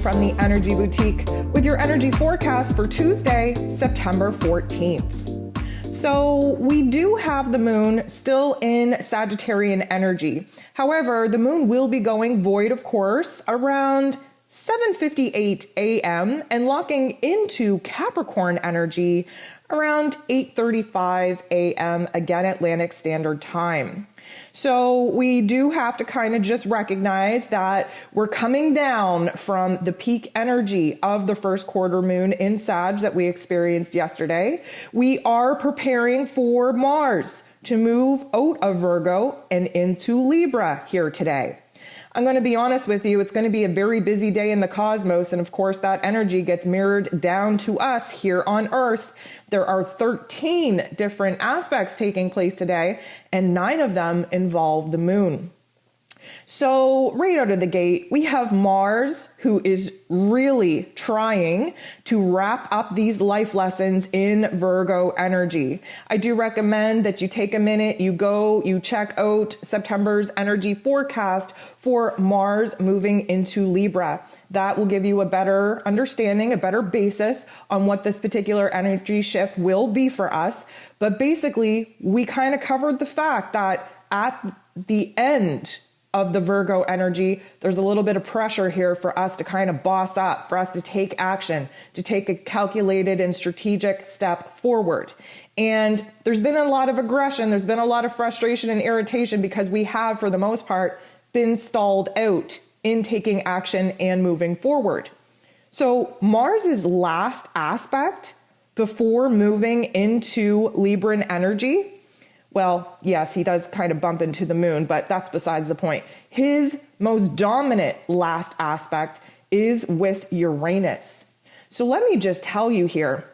from the Energy Boutique with your energy forecast for Tuesday, September 14th. So we do have the moon still in Sagittarian energy. However, the moon will be going void, of course, around 7:58 a.m. and locking into Capricorn energy around 8:35 a.m. again Atlantic Standard Time. So we do have to kind of just recognize that we're coming down from the peak energy of the first quarter moon in Sag that we experienced yesterday. We are preparing for Mars to move out of Virgo and into Libra here today. I'm going to be honest with you, it's going to be a very busy day in the cosmos, and of course that energy gets mirrored down to us here on Earth. There are 13 different aspects taking place today, and 9 of them involve the moon. So right out of the gate, we have Mars, who is really trying to wrap up these life lessons in Virgo energy. I do recommend that you take a minute, you check out September's energy forecast for Mars moving into Libra. That will give you a better understanding, a better basis on what this particular energy shift will be for us. But basically, we kind of covered the fact that at the end of the Virgo energy, there's a little bit of pressure here for us to kind of boss up, for us to take action, to take a calculated and strategic step forward. And there's been a lot of aggression, there's been a lot of frustration and irritation because we have, for the most part, been stalled out in taking action and moving forward. So Mars's last aspect before moving into Libran energy, well, yes, he does kind of bump into the moon, but that's besides the point. His most dominant last aspect is with Uranus. So let me just tell you here,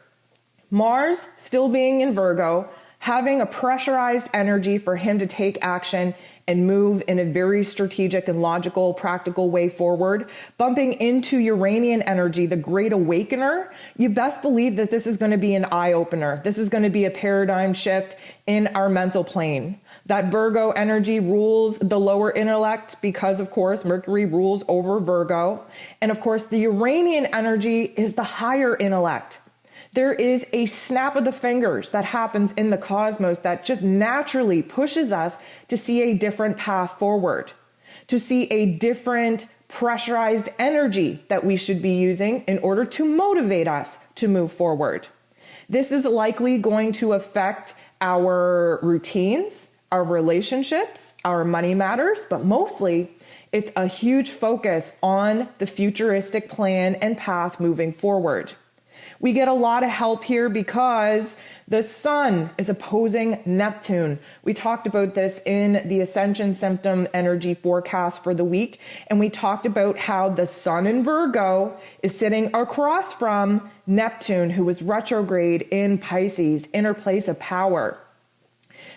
Mars still being in Virgo, having a pressurized energy for him to take action and move in a very strategic and logical, practical way forward, bumping into Uranian energy, the great awakener, you best believe that this is going to be an eye-opener. This is going to be a paradigm shift in our mental plane. That Virgo energy rules the lower intellect because, of course, Mercury rules over Virgo. And of course, the Uranian energy is the higher intellect. There is a snap of the fingers that happens in the cosmos that just naturally pushes us to see a different path forward, to see a different pressurized energy that we should be using in order to motivate us to move forward. This is likely going to affect our routines, our relationships, our money matters, but mostly it's a huge focus on the futuristic plan and path moving forward. We get a lot of help here because the sun is opposing Neptune. We talked about this in the ascension symptom energy forecast for the week. And we talked about how the sun in Virgo is sitting across from Neptune, who was retrograde in Pisces, inner place of power.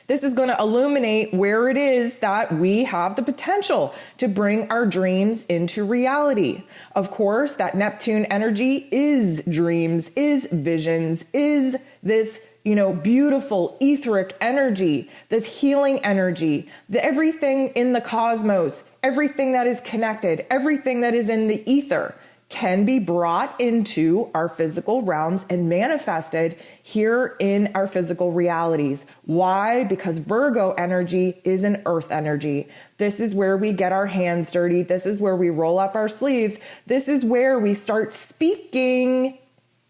This is going to illuminate where it is that we have the potential to bring our dreams into reality. Of course, that Neptune energy is dreams, is visions, is this, beautiful etheric energy, this healing energy, everything in the cosmos, everything that is connected, everything that is in the ether can be brought into our physical realms and manifested here in our physical realities. Why? Because Virgo energy is an earth energy. This is where we get our hands dirty. This is where we roll up our sleeves. This is where we start speaking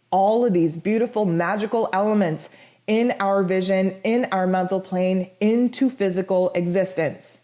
all of these beautiful magical elements in our vision, in our mental plane, into physical existence.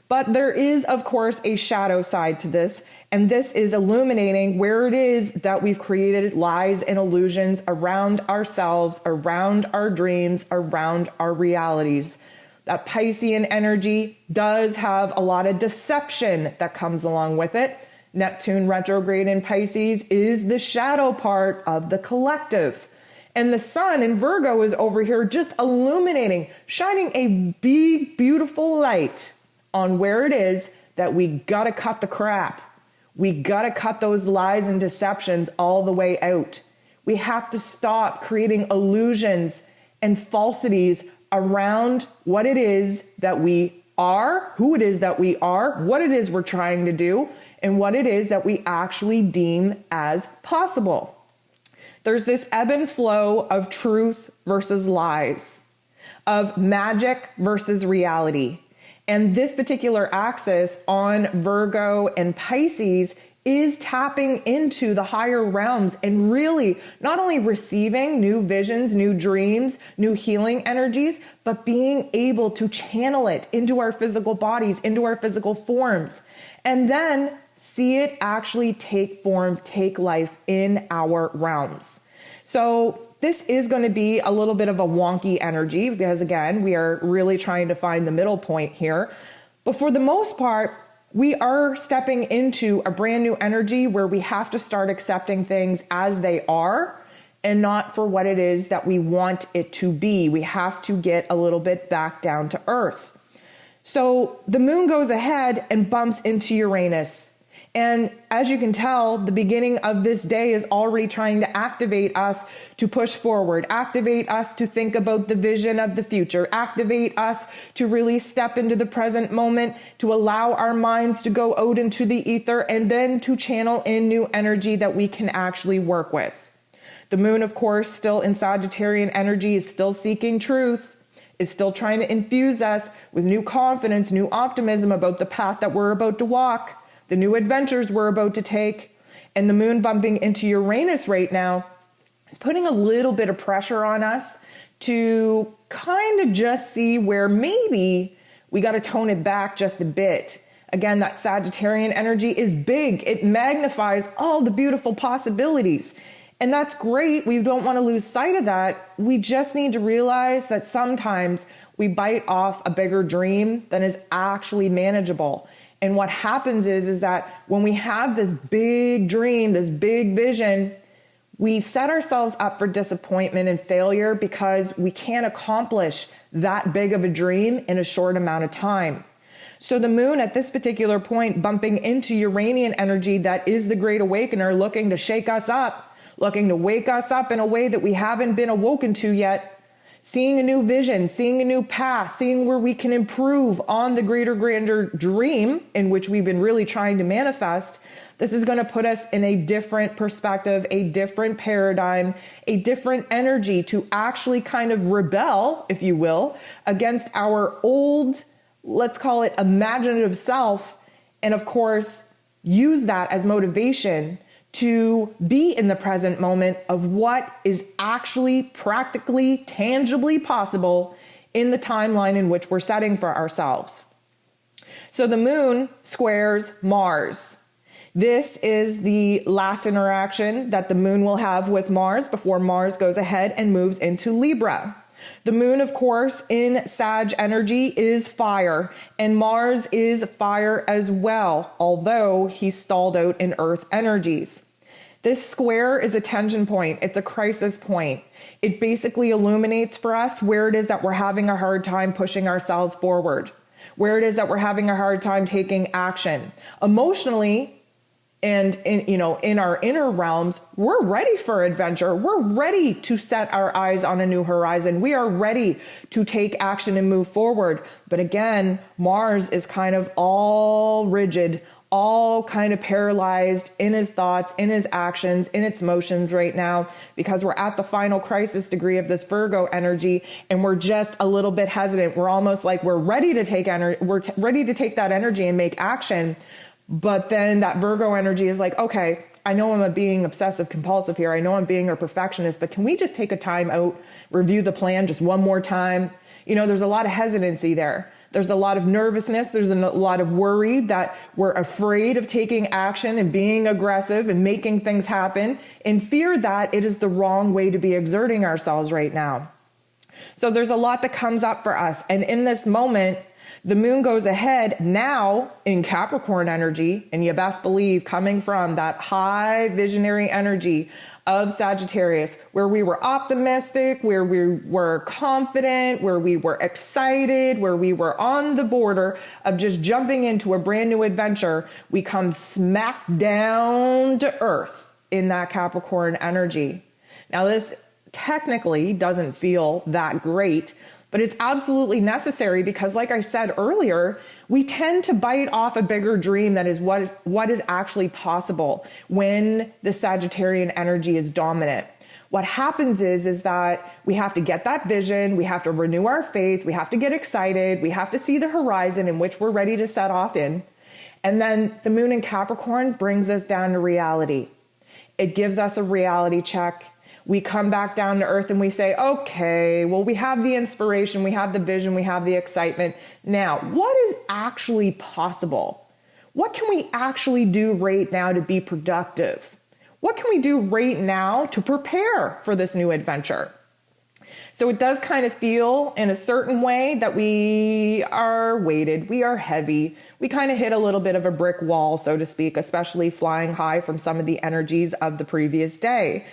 But there is, of course, a shadow side to this, and this is illuminating where it is that we've created lies and illusions around ourselves, around our dreams, around our realities. That Piscean energy does have a lot of deception that comes along with it. Neptune retrograde in Pisces is the shadow part of the collective. And the sun in Virgo is over here just illuminating, shining a big, beautiful light on where it is that we gotta cut the crap. We gotta cut those lies and deceptions all the way out. We have to stop creating illusions and falsities around what it is that we are, who it is that we are, what it is we're trying to do, and what it is that we actually deem as possible. There's this ebb and flow of truth versus lies, of magic versus reality. And this particular axis on Virgo and Pisces is tapping into the higher realms and really not only receiving new visions, new dreams, new healing energies, but being able to channel it into our physical bodies, into our physical forms, and then see it actually take form, take life in our realms. So this is going to be a little bit of a wonky energy because, again, we are really trying to find the middle point here. But for the most part, we are stepping into a brand new energy where we have to start accepting things as they are and not for what it is that we want it to be. We have to get a little bit back down to earth. So the moon goes ahead and bumps into Uranus. And as you can tell, the beginning of this day is already trying to activate us to push forward, activate us to think about the vision of the future, activate us to really step into the present moment, to allow our minds to go out into the ether, and then to channel in new energy that we can actually work with. The moon, of course, still in Sagittarian energy, is still seeking truth, is still trying to infuse us with new confidence, new optimism about the path that we're about to walk, the new adventures we're about to take. And the moon bumping into Uranus right now is putting a little bit of pressure on us to kind of just see where maybe we got to tone it back just a bit. Again, that Sagittarian energy is big. It magnifies all the beautiful possibilities. And that's great. We don't want to lose sight of that. We just need to realize that sometimes we bite off a bigger dream than is actually manageable. And what happens is that when we have this big dream, this big vision, we set ourselves up for disappointment and failure because we can't accomplish that big of a dream in a short amount of time. So the moon at this particular point bumping into Uranian energy, that is the Great Awakener, looking to shake us up, looking to wake us up in a way that we haven't been awoken to yet. Seeing a new vision, seeing a new path, seeing where we can improve on the greater, grander dream in which we've been really trying to manifest. This is going to put us in a different perspective, a different paradigm, a different energy to actually kind of rebel, if you will, against our old, let's call it imaginative self. And of course, use that as motivation to be in the present moment of what is actually practically, tangibly possible in the timeline in which we're setting for ourselves. So the moon squares Mars. This is the last interaction that the moon will have with Mars before Mars goes ahead and moves into Libra. The moon, of course, in Sag energy is fire, and Mars is fire as well, although he's stalled out in Earth energies. This square is a tension point. It's a crisis point. It basically illuminates for us where it is that we're having a hard time pushing ourselves forward, where it is that we're having a hard time taking action. Emotionally, and in our inner realms, we're ready for adventure. We're ready to set our eyes on a new horizon. We are ready to take action and move forward. But again, Mars is kind of all rigid, all kind of paralyzed in his thoughts, in his actions, in its motions right now, because we're at the final crisis degree of this Virgo energy, and we're just a little bit hesitant. We're almost like we're ready to take ready to take that energy and make action. But then that Virgo energy is like, okay, I know I'm being obsessive compulsive here. I know I'm being a perfectionist, but can we just take a time out, review the plan just one more time? There's a lot of hesitancy there. There's a lot of nervousness. There's a lot of worry that we're afraid of taking action and being aggressive and making things happen, in fear that it is the wrong way to be exerting ourselves right now. So there's a lot that comes up for us. And in this moment, the moon goes ahead now in Capricorn energy, and you best believe coming from that high visionary energy of Sagittarius, where we were optimistic, where we were confident, where we were excited, where we were on the border of just jumping into a brand new adventure, we come smack down to earth in that Capricorn energy. Now, this technically doesn't feel that great, But it's absolutely necessary because, like I said earlier, we tend to bite off a bigger dream that is what is actually possible when the Sagittarian energy is dominant. What happens is that we have to get that vision, we have to renew our faith, we have to get excited, we have to see the horizon in which we're ready to set off in. And then the moon in Capricorn brings us down to reality. It gives us a reality check. We come back down to earth and we say, okay, well, we have the inspiration, we have the vision, we have the excitement. Now, what is actually possible? What can we actually do right now to be productive? What can we do right now to prepare for this new adventure? So it does kind of feel in a certain way that we are weighted, we are heavy, we kind of hit a little bit of a brick wall, so to speak, especially flying high from some of the energies of the previous day.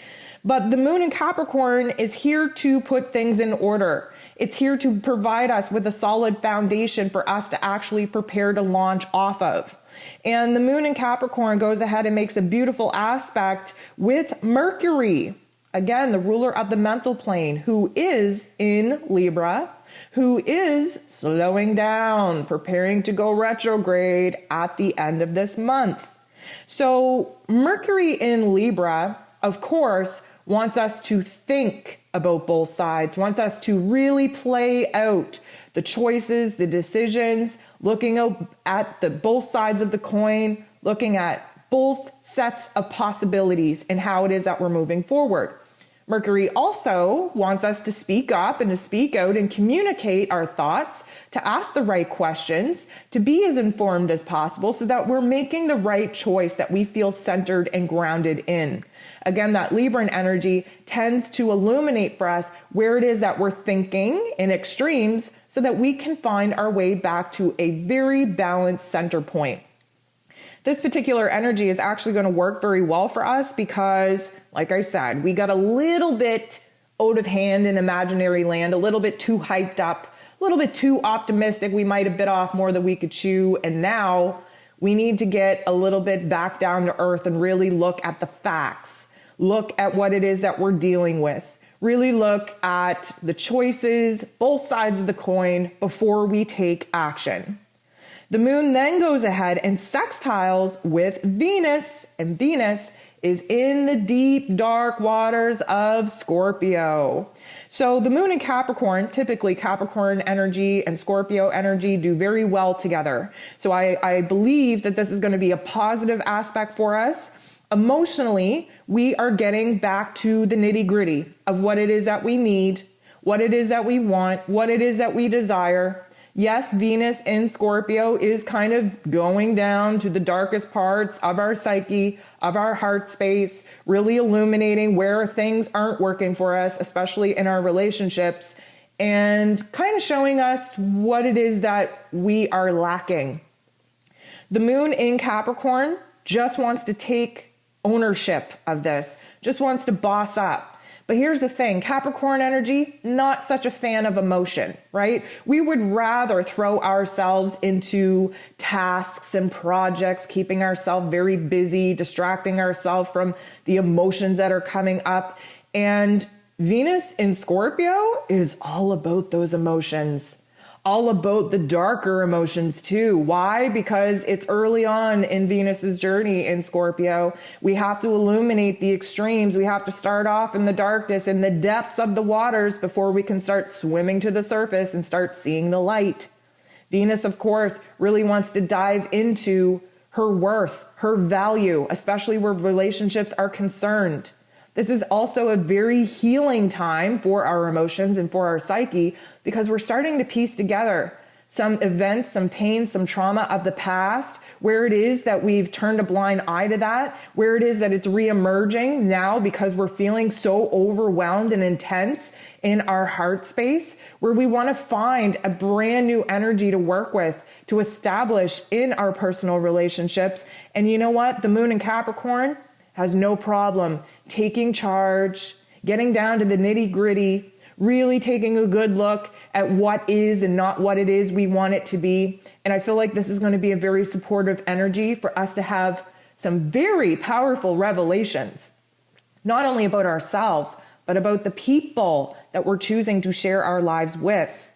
But the moon in Capricorn is here to put things in order. It's here to provide us with a solid foundation for us to actually prepare to launch off of. And the moon in Capricorn goes ahead and makes a beautiful aspect with Mercury. Again, the ruler of the mental plane, who is in Libra, who is slowing down, preparing to go retrograde at the end of this month. So Mercury in Libra, of course, wants us to think about both sides, wants us to really play out the choices, the decisions, looking at both sides of the coin, looking at both sets of possibilities and how it is that we're moving forward. Mercury also wants us to speak up and to speak out and communicate our thoughts, to ask the right questions, to be as informed as possible so that we're making the right choice that we feel centered and grounded in. Again, that Libran energy tends to illuminate for us where it is that we're thinking in extremes so that we can find our way back to a very balanced center point. This particular energy is actually going to work very well for us because, like I said, we got a little bit out of hand in imaginary land, a little bit too hyped up, a little bit too optimistic. We might have bit off more than we could chew. And now we need to get a little bit back down to earth and really look at the facts. Look at what it is that we're dealing with. Really look at the choices, both sides of the coin, before we take action. The moon then goes ahead and sextiles with Venus, and Venus is in the deep, dark waters of Scorpio. So the moon in Capricorn, typically Capricorn energy and Scorpio energy do very well together. So I believe that this is going to be a positive aspect for us. Emotionally, we are getting back to the nitty-gritty of what it is that we need, what it is that we want, what it is that we desire. Yes, Venus in Scorpio is kind of going down to the darkest parts of our psyche, of our heart space, really illuminating where things aren't working for us, especially in our relationships, and kind of showing us what it is that we are lacking. The moon in Capricorn just wants to take ownership of this, just wants to boss up. But here's the thing, Capricorn energy, not such a fan of emotion, right? We would rather throw ourselves into tasks and projects, keeping ourselves very busy, distracting ourselves from the emotions that are coming up. And Venus in Scorpio is all about those emotions, all about the darker emotions too. Why? Because it's early on in Venus's journey in Scorpio. We have to illuminate the extremes. We have to start off in the darkness, in the depths of the waters before we can start swimming to the surface and start seeing the light. Venus, of course, really wants to dive into her worth, her value, especially where relationships are concerned. This is also a very healing time for our emotions and for our psyche because we're starting to piece together some events, some pain, some trauma of the past, where it is that we've turned a blind eye to that, where it is that it's reemerging now because we're feeling so overwhelmed and intense in our heart space, where we want to find a brand new energy to work with, to establish in our personal relationships. And you know what? The moon in Capricorn has no problem taking charge, getting down to the nitty-gritty, really taking a good look at what is and not what it is we want it to be. And I feel like this is going to be a very supportive energy for us to have some very powerful revelations, not only about ourselves, but about the people that we're choosing to share our lives with.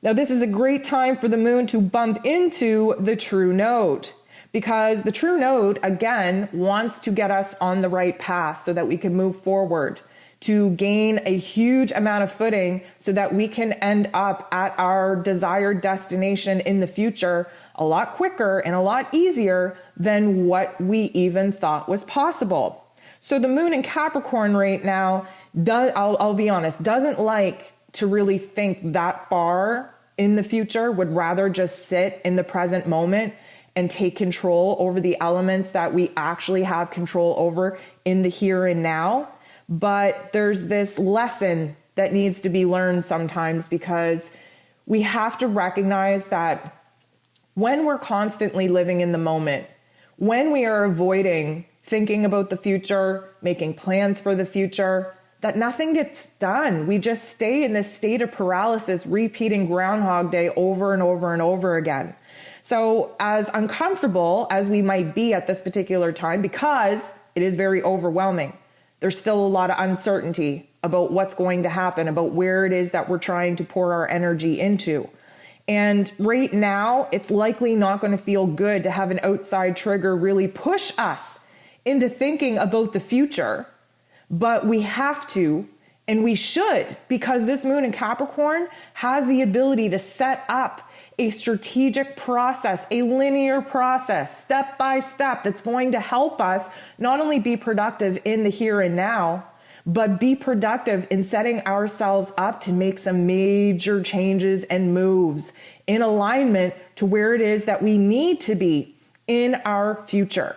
Now, this is a great time for the moon to bump into the true node, because the true node, again, wants to get us on the right path so that we can move forward, to gain a huge amount of footing so that we can end up at our desired destination in the future a lot quicker and a lot easier than what we even thought was possible. So the moon in Capricorn right now, I'll be honest, doesn't like to really think that far in the future, would rather just sit in the present moment and take control over the elements that we actually have control over in the here and now. But there's this lesson that needs to be learned sometimes, because we have to recognize that when we're constantly living in the moment, when we are avoiding thinking about the future, making plans for the future, that nothing gets done. We just stay in this state of paralysis, repeating Groundhog Day over and over and over again. So as uncomfortable as we might be at this particular time, because it is very overwhelming, there's still a lot of uncertainty about what's going to happen, about where it is that we're trying to pour our energy into. And right now, it's likely not going to feel good to have an outside trigger really push us into thinking about the future. But we have to, and we should, because this moon in Capricorn has the ability to set up a strategic process, a linear process, step by step, that's going to help us not only be productive in the here and now, but be productive in setting ourselves up to make some major changes and moves in alignment to where it is that we need to be in our future.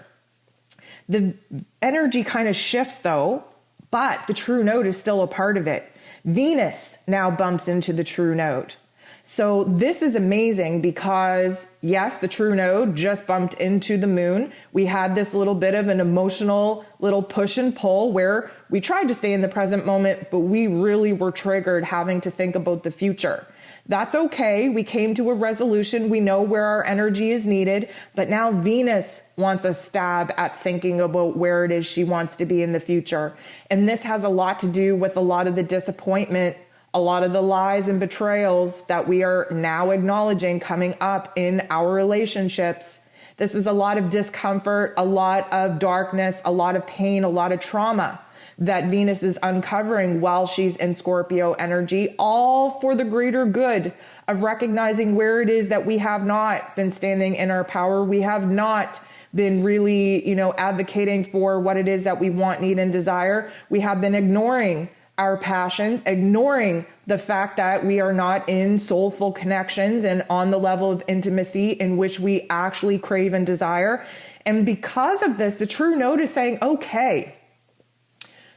The energy kind of shifts though, but the true node is still a part of it. Venus now bumps into the true node. So this is amazing because, yes, the true node just bumped into the moon. We had this little bit of an emotional little push and pull where we tried to stay in the present moment, but we really were triggered having to think about the future. That's okay. We came to a resolution. We know where our energy is needed, but now Venus wants a stab at thinking about where it is she wants to be in the future. And this has a lot to do with a lot of the disappointment, a lot of the lies and betrayals that we are now acknowledging coming up in our relationships. This is a lot of discomfort, a lot of darkness, a lot of pain, a lot of trauma that Venus is uncovering while she's in Scorpio energy, all for the greater good of recognizing where it is that we have not been standing in our power. We have not been really, advocating for what it is that we want, need, and desire. We have been ignoring our passions, ignoring the fact that we are not in soulful connections and on the level of intimacy in which we actually crave and desire. And because of this, the true node is saying, okay,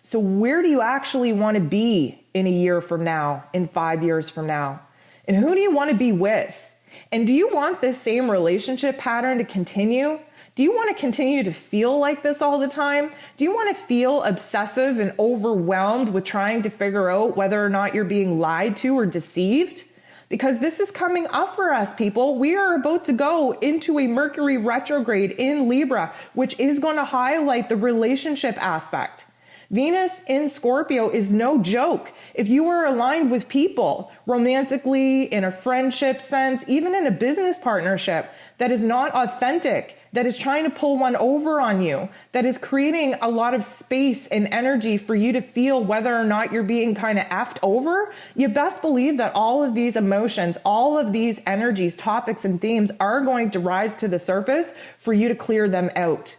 so where do you actually want to be in a year from now, in 5 years from now? And who do you want to be with? And do you want this same relationship pattern to continue? Do you want to continue to feel like this all the time? Do you want to feel obsessive and overwhelmed with trying to figure out whether or not you're being lied to or deceived? Because this is coming up for us, people. We are about to go into a Mercury retrograde in Libra, which is going to highlight the relationship aspect. Venus in Scorpio is no joke. If you are aligned with people romantically, in a friendship sense, even in a business partnership that is not authentic, that is trying to pull one over on you, that is creating a lot of space and energy for you to feel whether or not you're being kind of effed over, you best believe that all of these emotions, all of these energies, topics, and themes are going to rise to the surface for you to clear them out.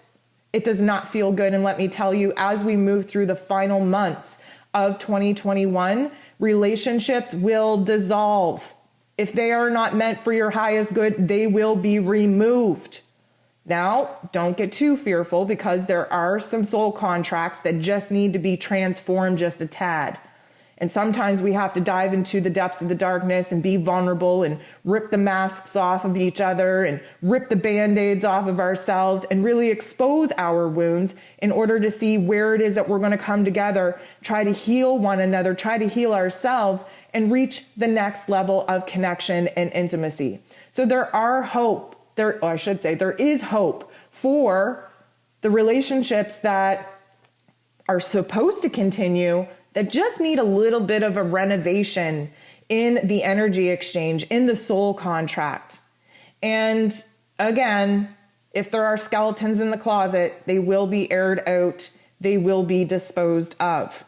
It does not feel good. And let me tell you, as we move through the final months of 2021, relationships will dissolve. If they are not meant for your highest good, they will be removed. Now, don't get too fearful, because there are some soul contracts that just need to be transformed just a tad. And sometimes we have to dive into the depths of the darkness and be vulnerable and rip the masks off of each other and rip the band-aids off of ourselves and really expose our wounds in order to see where it is that we're going to come together, try to heal one another, try to heal ourselves, and reach the next level of connection and intimacy. So there is hope for the relationships that are supposed to continue that just need a little bit of a renovation in the energy exchange, in the soul contract. And again, if there are skeletons in the closet, they will be aired out, they will be disposed of.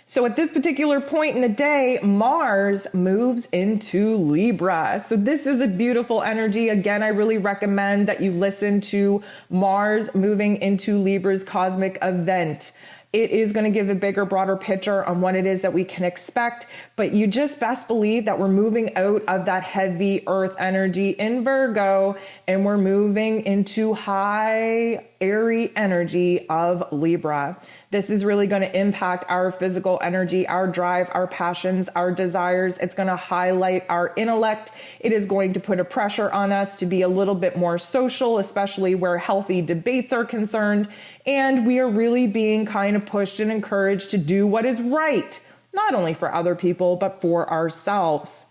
So at this particular point in the day, Mars moves into Libra. So this is a beautiful energy. Again, I really recommend that you listen to Mars moving into Libra's cosmic event. It is going to give a bigger, broader picture on what it is that we can expect, but you just best believe that we're moving out of that heavy earth energy in Virgo, and we're moving into high, airy energy of Libra. This is really going to impact our physical energy, our drive, our passions, our desires. It's going to highlight our intellect. It is going to put a pressure on us to be a little bit more social, especially where healthy debates are concerned. And we are really being kind of pushed and encouraged to do what is right, not only for other people, but for ourselves.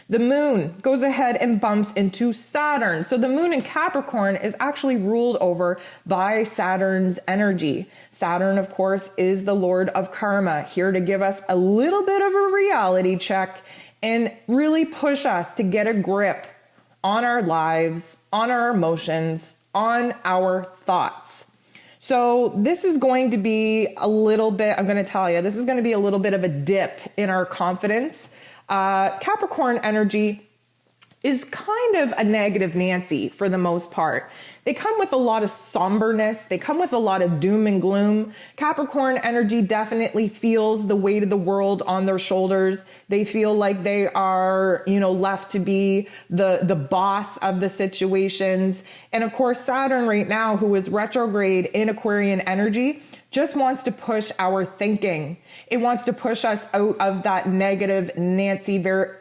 The moon goes ahead and bumps into Saturn. So the moon in Capricorn is actually ruled over by Saturn's energy. Saturn, of course, is the lord of karma, here to give us a little bit of a reality check and really push us to get a grip on our lives, on our emotions, on our thoughts. So this is going to be a little bit, I'm going to tell you, this is going to be a little bit of a dip in our confidence. Capricorn energy is kind of a negative Nancy for the most part. They come with a lot of somberness. They come with a lot of doom and gloom. Capricorn energy definitely feels the weight of the world on their shoulders. They feel like they are, left to be the boss of the situations. And of course, Saturn right now, who is retrograde in Aquarian energy, just wants to push our thinking. It wants to push us out of that negative Nancy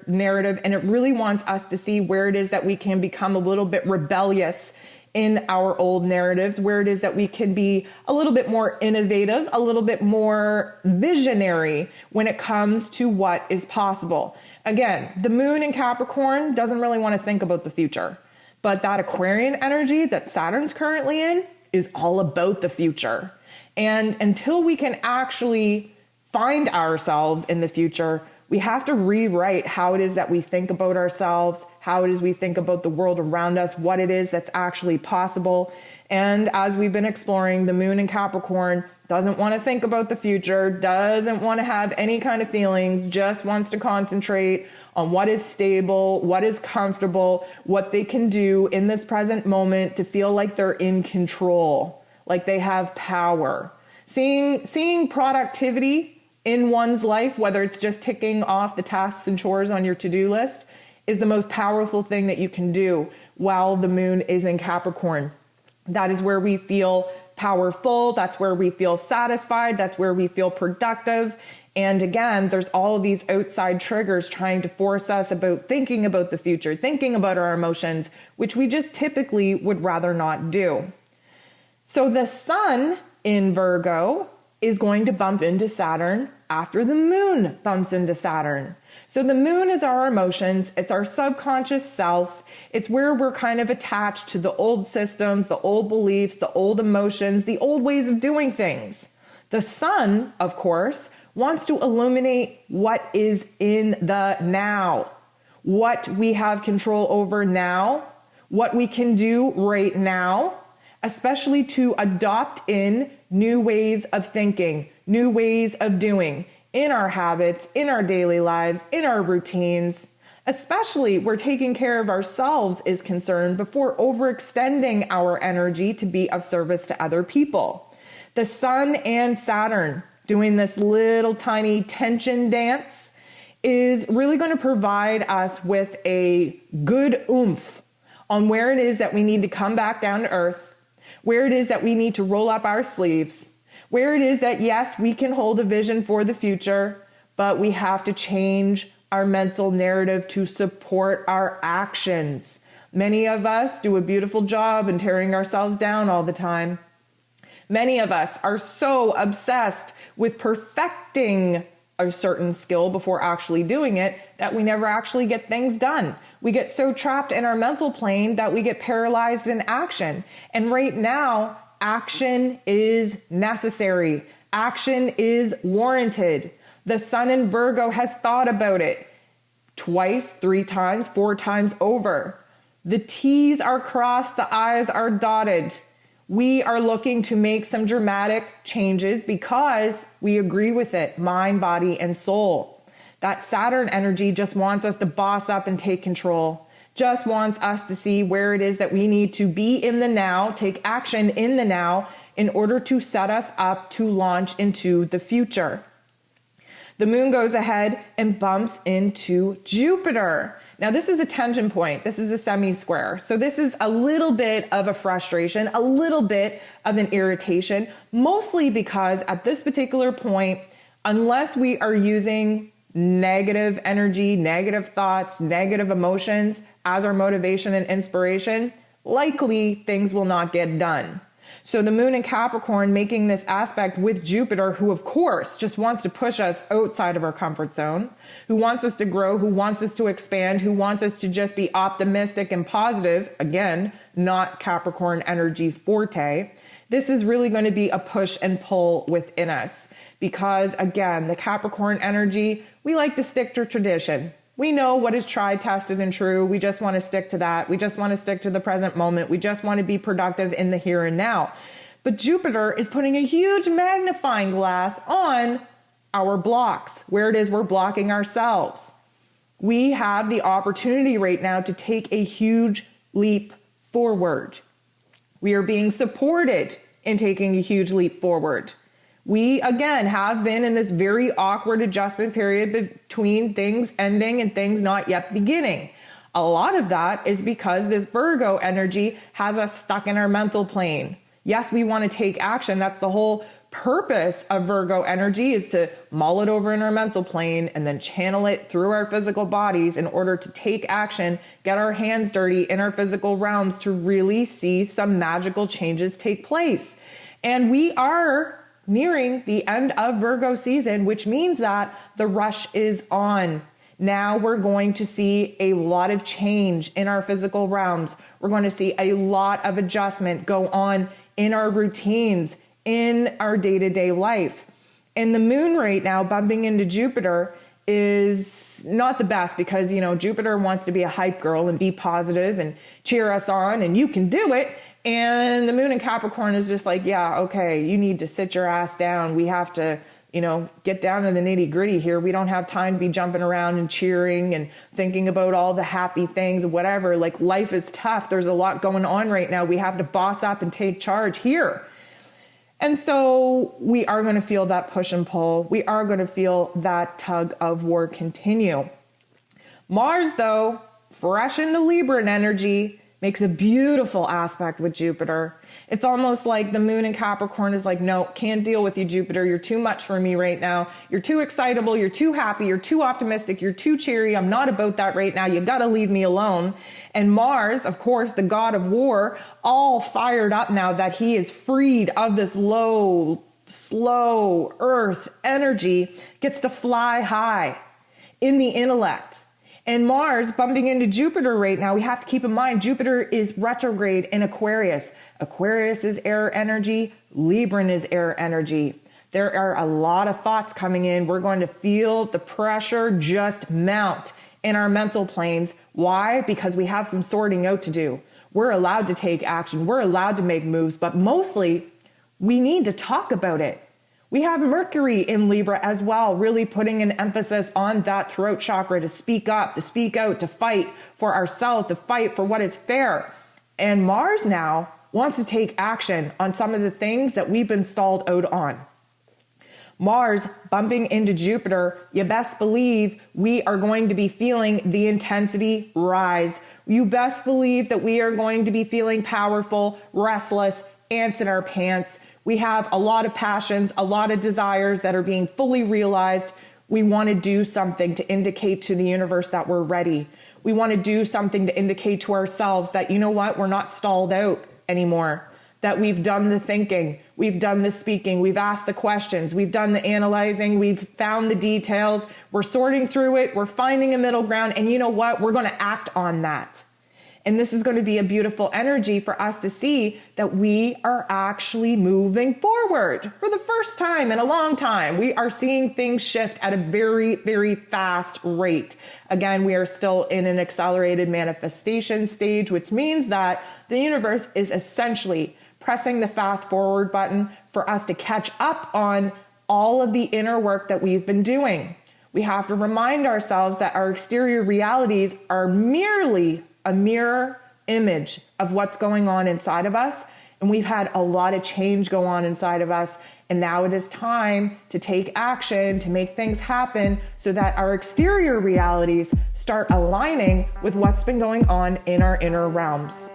narrative, and it really wants us to see where it is that we can become a little bit rebellious in our old narratives, where it is that we can be a little bit more innovative, a little bit more visionary when it comes to what is possible. Again, the moon in Capricorn doesn't really want to think about the future, but that Aquarian energy that Saturn's currently in is all about the future. And until we can actually find ourselves in the future, we have to rewrite how it is that we think about ourselves, how it is we think about the world around us, what it is that's actually possible. And as we've been exploring, the moon in Capricorn doesn't want to think about the future, doesn't want to have any kind of feelings, just wants to concentrate on what is stable, what is comfortable, what they can do in this present moment to feel like they're in control, like they have power. Seeing productivity in one's life, whether it's just ticking off the tasks and chores on your to-do list, is the most powerful thing that you can do while the moon is in Capricorn. That is where we feel powerful. That's where we feel satisfied. That's where we feel productive. And again, there's all of these outside triggers trying to force us about thinking about the future, thinking about our emotions, which we just typically would rather not do. So the sun in Virgo is going to bump into Saturn after the moon bumps into Saturn. So the moon is our emotions. It's our subconscious self. It's where we're kind of attached to the old systems, the old beliefs, the old emotions, the old ways of doing things. The sun, of course, wants to illuminate what is in the now, what we have control over now, what we can do right now, especially to adopt in new ways of thinking, new ways of doing in our habits, in our daily lives, in our routines, especially where taking care of ourselves is concerned before overextending our energy to be of service to other people. The sun and Saturn doing this little tiny tension dance is really going to provide us with a good oomph on where it is that we need to come back down to earth, where it is that we need to roll up our sleeves, where it is that, yes, we can hold a vision for the future, but we have to change our mental narrative to support our actions. Many of us do a beautiful job in tearing ourselves down all the time. Many of us are so obsessed with perfecting a certain skill before actually doing it that we never actually get things done. We get so trapped in our mental plane that we get paralyzed in action. And right now, action is necessary. Action is warranted. The sun in Virgo has thought about it twice, 3 times, 4 times over. The T's are crossed, the I's are dotted. We are looking to make some dramatic changes because we agree with it, mind, body, and soul. That Saturn energy just wants us to boss up and take control, just wants us to see where it is that we need to be in the now, take action in the now in order to set us up to launch into the future. The moon goes ahead and bumps into Jupiter. Now, this is a tension point. This is a semi-square. So this is a little bit of a frustration, a little bit of an irritation, mostly because at this particular point, unless we are using negative energy, negative thoughts, negative emotions as our motivation and inspiration, likely things will not get done. So the moon in Capricorn making this aspect with Jupiter, who of course just wants to push us outside of our comfort zone, who wants us to grow, who wants us to expand, who wants us to just be optimistic and positive. Again, not Capricorn energy's forte. This is really going to be a push and pull within us because, again, the Capricorn energy, we like to stick to tradition. We know what is tried, tested, and true. We just want to stick to that. We just want to stick to the present moment. We just want to be productive in the here and now. But Jupiter is putting a huge magnifying glass on our blocks, where it is we're blocking ourselves. We have the opportunity right now to take a huge leap forward. We are being supported in taking a huge leap forward. We, again, have been in this very awkward adjustment period between things ending and things not yet beginning. A lot of that is because this Virgo energy has us stuck in our mental plane. Yes, we want to take action. That's the whole purpose of Virgo energy, is to mull it over in our mental plane and then channel it through our physical bodies in order to take action, get our hands dirty in our physical realms to really see some magical changes take place. And we are nearing the end of Virgo season, which means that the rush is on. Now we're going to see a lot of change in our physical realms. We're going to see a lot of adjustment go on in our routines, in our day-to-day life. And the moon right now bumping into Jupiter is not the best because, Jupiter wants to be a hype girl and be positive and cheer us on and you can do it. And the moon in Capricorn is just like, yeah, okay, you need to sit your ass down. We have to, get down to the nitty gritty here. We don't have time to be jumping around and cheering and thinking about all the happy things or whatever. Like, life is tough. There's a lot going on right now. We have to boss up and take charge here. And so we are going to feel that push and pull. We are going to feel that tug of war continue. Mars, though, fresh into Libra energy, makes a beautiful aspect with Jupiter. It's almost like the moon in Capricorn is like, no, can't deal with you, Jupiter. You're too much for me right now. You're too excitable. You're too happy. You're too optimistic. You're too cheery. I'm not about that right now. You got to leave me alone. And Mars, of course, the god of war, all fired up now that he is freed of this low, slow earth energy, gets to fly high in the intellect. And Mars bumping into Jupiter right now, we have to keep in mind, Jupiter is retrograde in Aquarius. Aquarius is air energy. Libra is air energy. There are a lot of thoughts coming in. We're going to feel the pressure just mount in our mental planes. Why? Because we have some sorting out to do. We're allowed to take action. We're allowed to make moves, but mostly we need to talk about it. We have Mercury in Libra as well, really putting an emphasis on that throat chakra to speak up, to speak out, to fight for ourselves, to fight for what is fair. And Mars now wants to take action on some of the things that we've been stalled out on. Mars bumping into Jupiter, you best believe we are going to be feeling the intensity rise. You best believe that we are going to be feeling powerful, restless, ants in our pants. We have a lot of passions, a lot of desires that are being fully realized. We want to do something to indicate to the universe that we're ready. We want to do something to indicate to ourselves that, you know what, we're not stalled out anymore, that we've done the thinking, we've done the speaking, we've asked the questions, we've done the analyzing, we've found the details, we're sorting through it, we're finding a middle ground, and you know what, we're going to act on that. And this is going to be a beautiful energy for us to see that we are actually moving forward for the first time in a long time. We are seeing things shift at a very, very fast rate. Again, we are still in an accelerated manifestation stage, which means that the universe is essentially pressing the fast forward button for us to catch up on all of the inner work that we've been doing. We have to remind ourselves that our exterior realities are merely a mirror image of what's going on inside of us. And we've had a lot of change go on inside of us. And now it is time to take action, to make things happen so that our exterior realities start aligning with what's been going on in our inner realms.